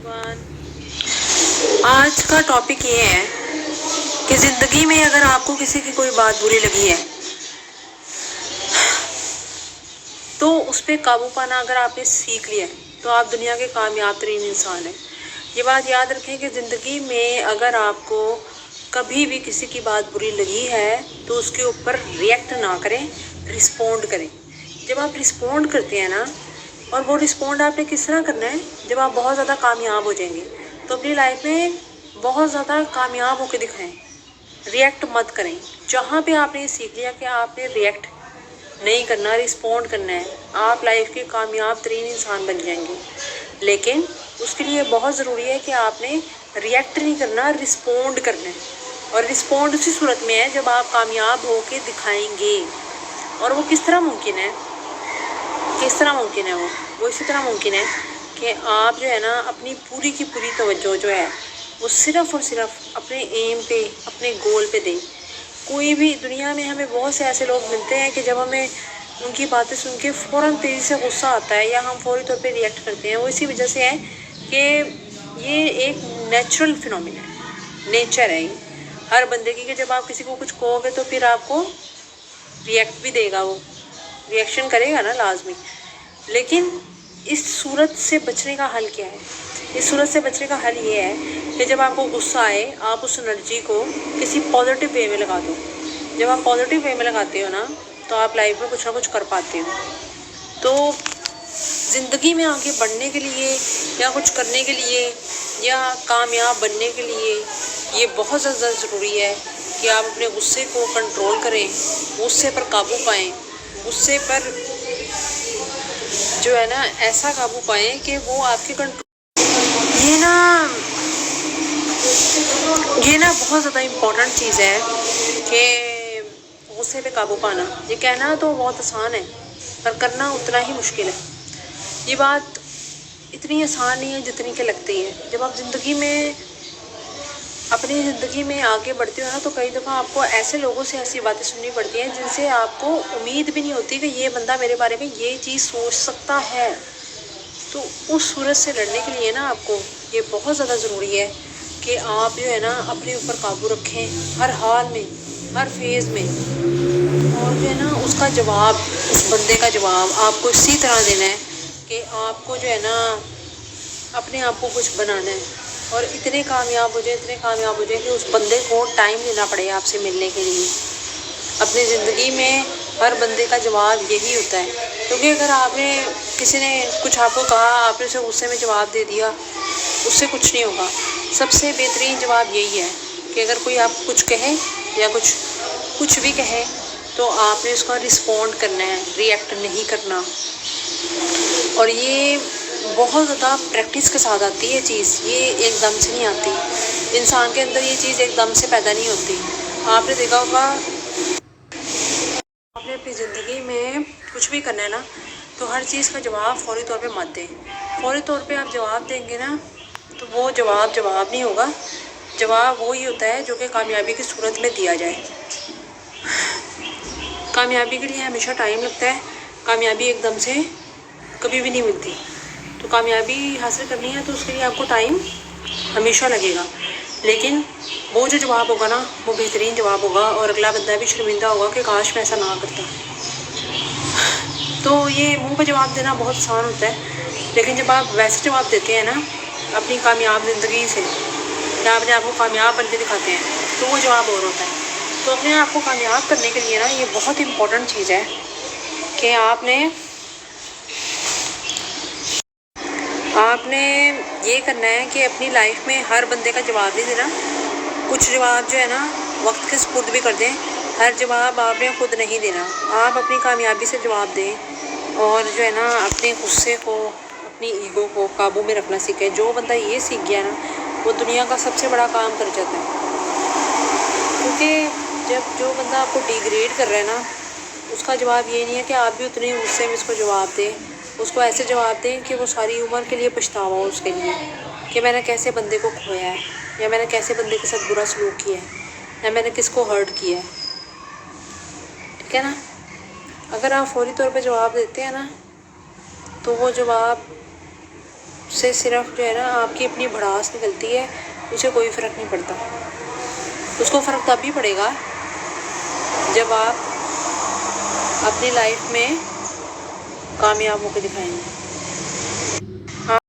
Everyone, आज का topic ये है कि ज़िंदगी में अगर आपको किसी की कोई बात बुरी लगी है तो उस पर काबू पाना अगर आपने सीख लिया है तो आप दुनिया के कामयाब तरीन इंसान हैं। ये बात याद रखें कि ज़िंदगी में अगर आपको कभी भी किसी की बात बुरी लगी है तो उसके ऊपर रिएक्ट ना करें, रिस्पोंड करें। जब आप रिस्पोंड करते हैं ना, और वो रिस्पोंड आपने किस तरह करना है, जब आप बहुत ज़्यादा कामयाब हो जाएंगे तो अपनी लाइफ में बहुत ज़्यादा कामयाब होकर दिखाएं। रिएक्ट मत करें। जहाँ पे आपने ये सीख लिया कि आपने रिएक्ट नहीं करना, रिस्पोंड करना है, आप लाइफ के कामयाब तरीन इंसान बन जाएंगे। लेकिन उसके लिए बहुत ज़रूरी है कि आपने रिएक्ट नहीं करना, रिस्पोंड करना है। और रिस्पोंड उसी सूरत में है जब आप कामयाब होकर दिखाएंगे। और वो किस तरह मुमकिन है, वो इसी तरह मुमकिन है कि आप जो है ना अपनी पूरी की पूरी तवज्जो जो है वो सिर्फ़ और सिर्फ अपने एम पे, अपने गोल पे दें। कोई भी दुनिया में हमें बहुत से ऐसे लोग मिलते हैं कि जब हमें उनकी बातें सुन के फ़ौरन तेज़ी से गुस्सा आता है या हम फौरी तौर पे रिएक्ट करते हैं, वो इसी वजह से है कि ये एक नेचुरल फिनोमिना है, नेचर है ये हर बंदे की, कि जब आप किसी को कुछ कहोगे तो फिर आपको रिएक्ट भी देगा, वो रिएक्शन करेगा ना लाजमी। लेकिन इस सूरत से बचने का हल क्या है? इस सूरत से बचने का हल ये है कि जब आपको गुस्सा आए आप उस एनर्जी को किसी पॉजिटिव वे में लगा दो। जब आप पॉजिटिव वे में लगाते हो ना तो आप लाइफ में कुछ ना कुछ कर पाते हो। तो ज़िंदगी में आगे बढ़ने के लिए या कुछ करने के लिए या कामयाब बनने के लिए ये बहुत ज़्यादा ज़रूरी है कि आप अपने गुस्से को कंट्रोल करें, गुस्से पर काबू पाएँ, गुस्से पर जो है ना ऐसा काबू पाएँ कि वो आपके कंट्रोल। ये ना बहुत ज़्यादा इम्पोर्टेंट चीज़ है कि गुस्से पे काबू पाना। ये कहना तो बहुत आसान है पर करना उतना ही मुश्किल है। ये बात इतनी आसान नहीं है जितनी कि लगती है। जब आप अपनी ज़िंदगी में आगे बढ़ते हो ना तो कई दफ़ा आपको ऐसे लोगों से ऐसी बातें सुननी पड़ती हैं जिनसे आपको उम्मीद भी नहीं होती कि ये बंदा मेरे बारे में ये चीज़ सोच सकता है। तो उस सूरत से लड़ने के लिए ना आपको ये बहुत ज़्यादा ज़रूरी है कि आप जो है ना अपने ऊपर काबू रखें हर हाल में, हर फेज़ में। और जो है ना उसका जवाब, उस बंदे का जवाब आपको इसी तरह देना है कि आपको जो है ना अपने आप को कुछ बनाना है और इतने कामयाब हो जाए कि उस बंदे को टाइम लेना पड़े आपसे मिलने के लिए। अपनी ज़िंदगी में हर बंदे का जवाब यही होता है, क्योंकि अगर किसी ने कुछ आपको कहा, आपने उसे गुस्से में जवाब दे दिया, उससे कुछ नहीं होगा। सबसे बेहतरीन जवाब यही है कि अगर कोई आपको कुछ कहे या कुछ भी कहे तो आपने उसका रिस्पोंड करना है, रिएक्ट नहीं करना। और ये बहुत ज़्यादा प्रैक्टिस के साथ आती है चीज़, ये एकदम से नहीं आती। इंसान के अंदर ये चीज़ एकदम से पैदा नहीं होती। आपने देखा होगा, आपने अपनी ज़िंदगी में कुछ भी करना है ना तो हर चीज़ का जवाब फौरी तौर पे मत दें। फौरी तौर पे आप जवाब देंगे ना तो वो जवाब नहीं होगा। जवाब वो ही होता है जो कि कामयाबी की सूरत में दिया जाए। कामयाबी के लिए हमेशा टाइम लगता है, कामयाबी एकदम से कभी भी नहीं मिलती। तो कामयाबी हासिल करनी है तो उसके लिए आपको टाइम हमेशा लगेगा। लेकिन वो जो जवाब होगा ना वो बेहतरीन जवाब होगा और अगला बंदा भी शर्मिंदा होगा कि काश मैं ऐसा ना करता। तो ये मुंह पे जवाब देना बहुत आसान होता है, लेकिन जब आप वैसे जवाब देते हैं ना अपनी कामयाब ज़िंदगी से या अपने आप को कामयाब बन के दिखाते हैं तो वो जवाब और होता है। तो अपने आप को कामयाब करने के लिए ना ये बहुत इम्पोर्टेंट चीज़ है कि आपने ये करना है कि अपनी लाइफ में हर बंदे का जवाब नहीं देना। कुछ जवाब जो है ना वक्त के सुपुर्द भी कर दें, हर जवाब आपने खुद नहीं देना। आप अपनी कामयाबी से जवाब दें और जो है ना अपने गुस्से को, अपनी ईगो को काबू में रखना सीखें। जो बंदा ये सीख गया ना वो दुनिया का सबसे बड़ा काम कर जाता है। क्योंकि जब जो बंदा आपको डिग्रेड कर रहा है ना उसका जवाब ये नहीं है कि आप भी उतने गुस्से में उसको जवाब दें। उसको ऐसे जवाब दें कि वो सारी उम्र के लिए पछतावा हो उसके लिए कि मैंने कैसे बंदे को खोया है या मैंने कैसे बंदे के साथ बुरा सलूक किया है या मैंने किसको हर्ट किया है। ठीक है ना? अगर आप फौरी तौर पे जवाब देते हैं ना तो वो जवाब سے صرف جو ہے نا آپ کی اپنی بھڑاس نکلتی ہے، اسے کوئی فرق نہیں پڑتا. اس کو فرق تب بھی پڑے گا جب آپ اپنی لائف میں کامیاب ہو کے دکھائیں گے.